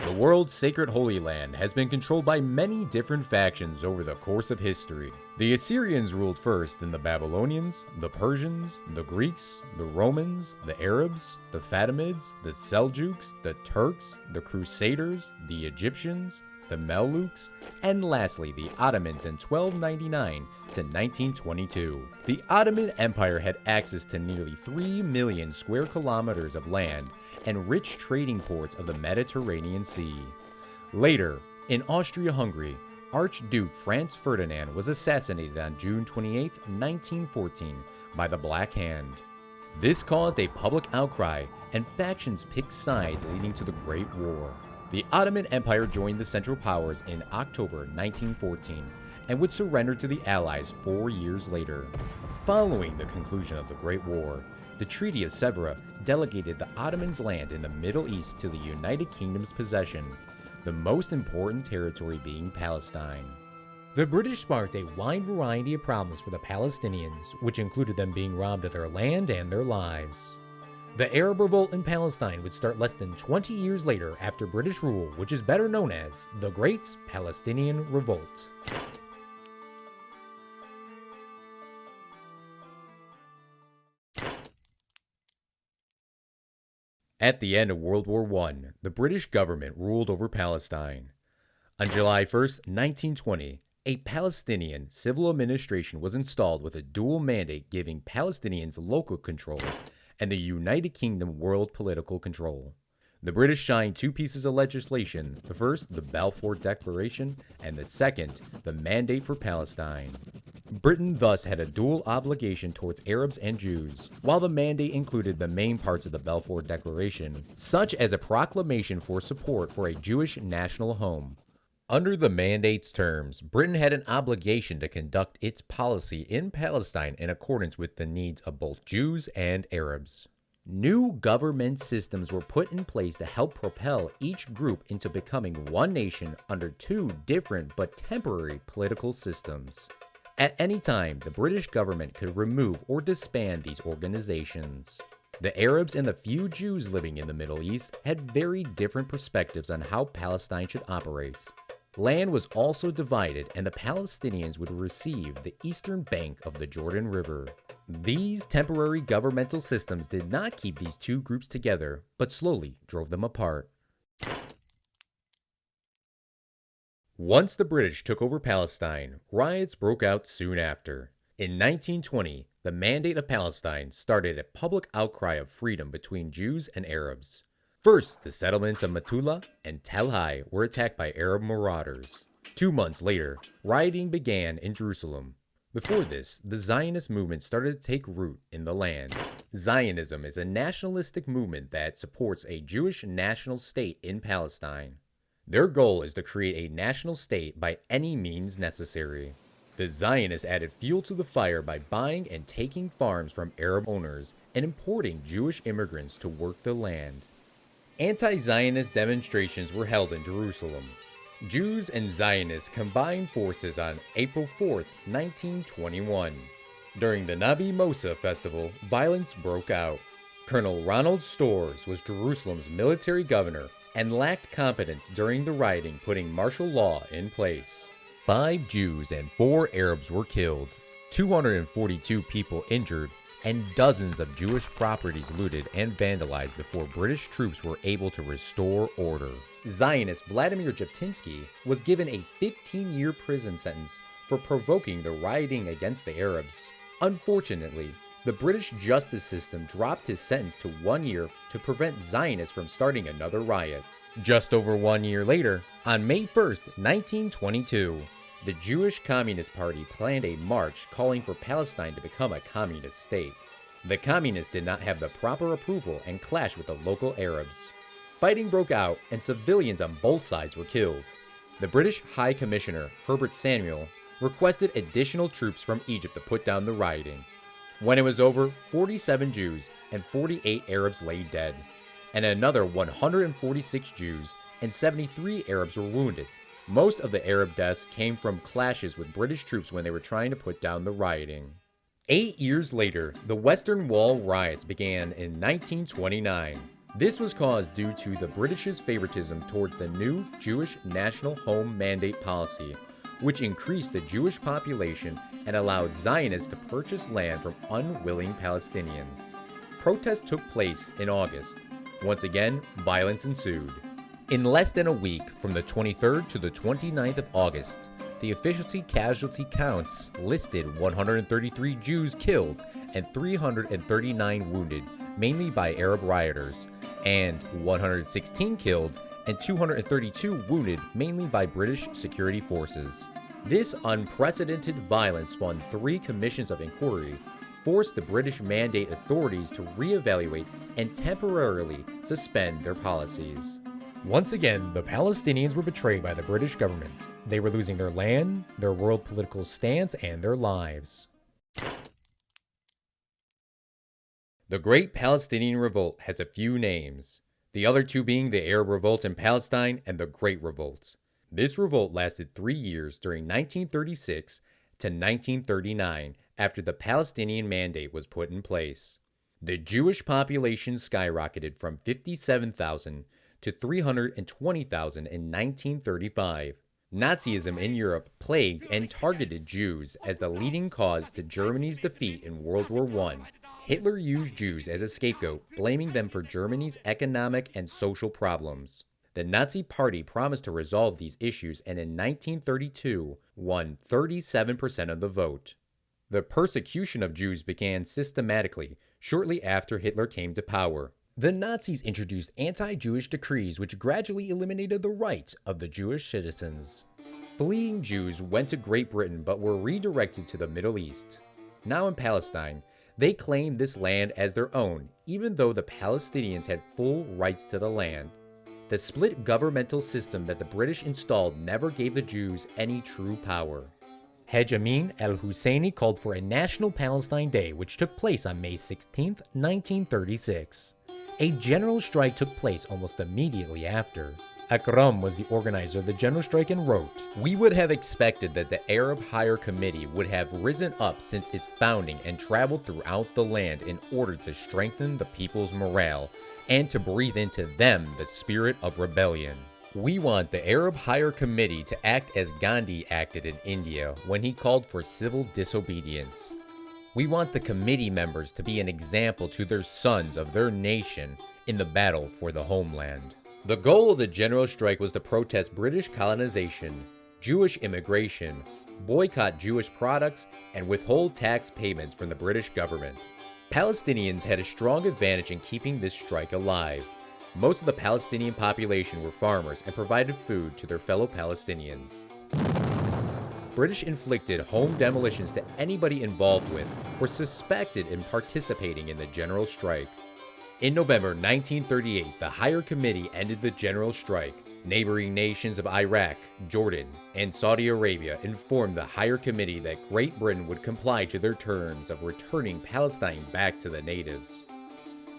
The world's sacred Holy Land has been controlled by many different factions over the course of history. The Assyrians ruled first, then the Babylonians, the Persians, the Greeks, the Romans, the Arabs, the Fatimids, the Seljuks, the Turks, the Crusaders, the Egyptians, the Mamelukes, and lastly the Ottomans in 1299 to 1922. The Ottoman Empire had access to nearly 3 million square kilometers of land and rich trading ports of the Mediterranean Sea. Later, in Austria-Hungary, Archduke Franz Ferdinand was assassinated on June 28, 1914 by the Black Hand. This caused a public outcry and factions picked sides leading to the Great War. The Ottoman Empire joined the Central Powers in October 1914 and would surrender to the Allies 4 years later. Following the conclusion of the Great War, the Treaty of Sèvres delegated the Ottomans' land in the Middle East to the United Kingdom's possession, the most important territory being Palestine. The British sparked a wide variety of problems for the Palestinians, which included them being robbed of their land and their lives. The Arab Revolt in Palestine would start less than 20 years later after British rule, which is better known as the Great Palestinian Revolt. At the end of World War I, the British government ruled over Palestine. On July 1, 1920, a Palestinian civil administration was installed with a dual mandate giving Palestinians local control and the United Kingdom world political control. The British signed 2 pieces of legislation, the first, the Balfour Declaration, and the second, the Mandate for Palestine. Britain thus had a dual obligation towards Arabs and Jews, while the mandate included the main parts of the Balfour Declaration, such as a proclamation for support for a Jewish national home. Under the mandate's terms, Britain had an obligation to conduct its policy in Palestine in accordance with the needs of both Jews and Arabs. New government systems were put in place to help propel each group into becoming one nation under 2 different but temporary political systems. At any time, the British government could remove or disband these organizations. The Arabs and the few Jews living in the Middle East had very different perspectives on how Palestine should operate. Land was also divided, and the Palestinians would receive the eastern bank of the Jordan River. These temporary governmental systems did not keep these 2 groups together, but slowly drove them apart. Once the British took over Palestine, riots broke out soon after. In 1920, the Mandate of Palestine started a public outcry of freedom between Jews and Arabs. First, the settlements of Metula and Tel Hai were attacked by Arab marauders. 2 months later, rioting began in Jerusalem. Before this, the Zionist movement started to take root in the land. Zionism is a nationalistic movement that supports a Jewish national state in Palestine. Their goal is to create a national state by any means necessary. The Zionists added fuel to the fire by buying and taking farms from Arab owners and importing Jewish immigrants to work the land. Anti-Zionist demonstrations were held in Jerusalem. Jews and Zionists combined forces on April 4, 1921. During the Nabi Mosa festival, violence broke out. Colonel Ronald Storrs was Jerusalem's military governor and lacked competence during the rioting, putting martial law in place. 5 Jews and 4 Arabs were killed, 242 people injured, and dozens of Jewish properties looted and vandalized before British troops were able to restore order. Zionist Vladimir Jeptinsky was given a 15-year prison sentence for provoking the rioting against the Arabs. Unfortunately, the British justice system dropped his sentence to 1 year to prevent Zionists from starting another riot. Just over 1 year later, on May 1, 1922, the Jewish Communist Party planned a march calling for Palestine to become a communist state. The communists did not have the proper approval and clashed with the local Arabs. Fighting broke out and civilians on both sides were killed. The British High Commissioner, Herbert Samuel, requested additional troops from Egypt to put down the rioting. When it was over, 47 Jews and 48 Arabs lay dead, and another 146 Jews and 73 Arabs were wounded. Most of the Arab deaths came from clashes with British troops when they were trying to put down the rioting. 8 years later, the Western Wall riots began in 1929. This was caused due to the British's favoritism towards the new Jewish National Home Mandate policy, which increased the Jewish population and allowed Zionists to purchase land from unwilling Palestinians. Protests took place in August. Once again, violence ensued. In less than a week, from the 23rd to the 29th of August, the official casualty counts listed 133 Jews killed and 339 wounded, mainly by Arab rioters, and 116 killed and 232 wounded, mainly by British security forces. This unprecedented violence spawned 3 commissions of inquiry, forced the British Mandate authorities to reevaluate and temporarily suspend their policies. Once again, the Palestinians were betrayed by the British government. They were losing their land, their world political stance, and their lives. The Great Palestinian Revolt has a few names, the other 2 being the Arab Revolt in Palestine and the Great Revolt. This revolt lasted 3 years during 1936 to 1939 after the Palestinian Mandate was put in place. The Jewish population skyrocketed from 57,000 to 320,000 in 1935. Nazism in Europe plagued and targeted Jews as the leading cause to Germany's defeat in World War I. Hitler used Jews as a scapegoat, blaming them for Germany's economic and social problems. The Nazi Party promised to resolve these issues and in 1932 won 37% of the vote. The persecution of Jews began systematically shortly after Hitler came to power. The Nazis introduced anti-Jewish decrees which gradually eliminated the rights of the Jewish citizens. Fleeing Jews went to Great Britain but were redirected to the Middle East. Now in Palestine, they claimed this land as their own, even though the Palestinians had full rights to the land. The split governmental system that the British installed never gave the Jews any true power. Jenin al-Husseini called for a National Palestine Day, which took place on May 16, 1936. A general strike took place almost immediately after. Akram was the organizer of the general strike and wrote, "We would have expected that the Arab Higher Committee would have risen up since its founding and traveled throughout the land in order to strengthen the people's morale and to breathe into them the spirit of rebellion. We want the Arab Higher Committee to act as Gandhi acted in India when he called for civil disobedience. We want the committee members to be an example to their sons of their nation in the battle for the homeland." The goal of the general strike was to protest British colonization, Jewish immigration, boycott Jewish products, and withhold tax payments from the British government. Palestinians had a strong advantage in keeping this strike alive. Most of the Palestinian population were farmers and provided food to their fellow Palestinians. British inflicted home demolitions to anybody involved with or suspected in participating in the general strike. In November 1938, the Higher Committee ended the general strike. Neighboring nations of Iraq, Jordan, and Saudi Arabia informed the Higher Committee that Great Britain would comply to their terms of returning Palestine back to the natives.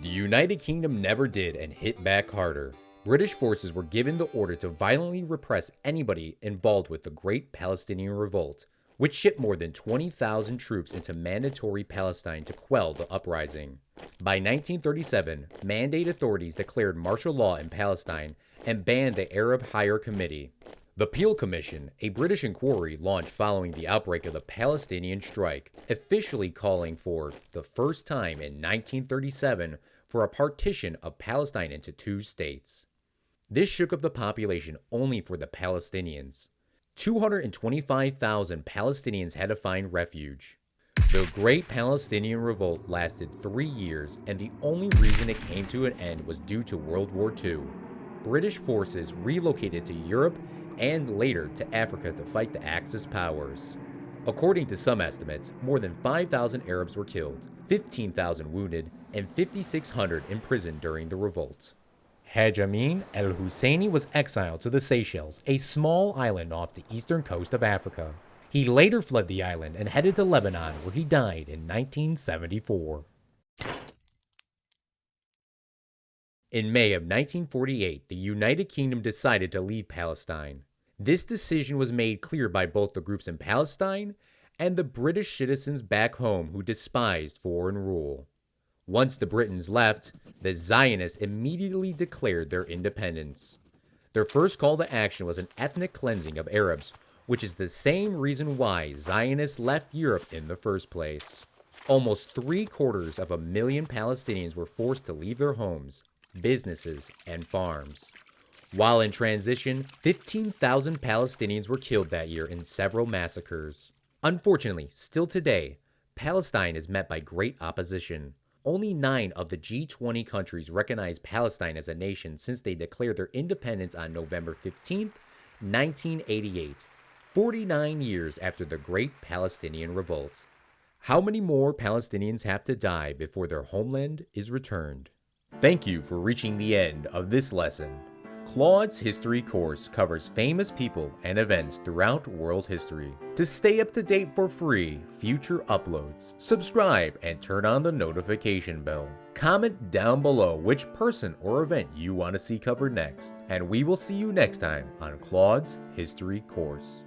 The United Kingdom never did and hit back harder. British forces were given the order to violently repress anybody involved with the Great Palestinian Revolt, which shipped more than 20,000 troops into Mandatory Palestine to quell the uprising. By 1937, Mandate authorities declared martial law in Palestine and banned the Arab Higher Committee. The Peel Commission, a British inquiry launched following the outbreak of the Palestinian strike, officially calling for, the first time in 1937, for a partition of Palestine into 2 states. This shook up the population only for the Palestinians. 225,000 Palestinians had to find refuge. The Great Palestinian Revolt lasted 3 years, and the only reason it came to an end was due to World War II. British forces relocated to Europe and later to Africa to fight the Axis powers. According to some estimates, more than 5,000 Arabs were killed, 15,000 wounded, and 5,600 imprisoned during the revolt. Jenin al-Husseini was exiled to the Seychelles, a small island off the eastern coast of Africa. He later fled the island and headed to Lebanon, where he died in 1974. In May of 1948, the United Kingdom decided to leave Palestine. This decision was made clear by both the groups in Palestine and the British citizens back home who despised foreign rule. Once the Britons left, the Zionists immediately declared their independence. Their first call to action was an ethnic cleansing of Arabs, which is the same reason why Zionists left Europe in the first place. Almost 750,000 Palestinians were forced to leave their homes, businesses, and farms. While in transition, 15,000 Palestinians were killed that year in several massacres. Unfortunately, still today, Palestine is met by great opposition. Only 9 of the G20 countries recognize Palestine as a nation since they declared their independence on November 15, 1988, 49 years after the Great Palestinian Revolt. How many more Palestinians have to die before their homeland is returned? Thank you for reaching the end of this lesson. Claude's history course covers famous people and events throughout world history. To stay up to date for free future uploads, subscribe and turn on the notification bell. Comment down below which person or event you want to see covered next, and we will see you next time on Claude's history course.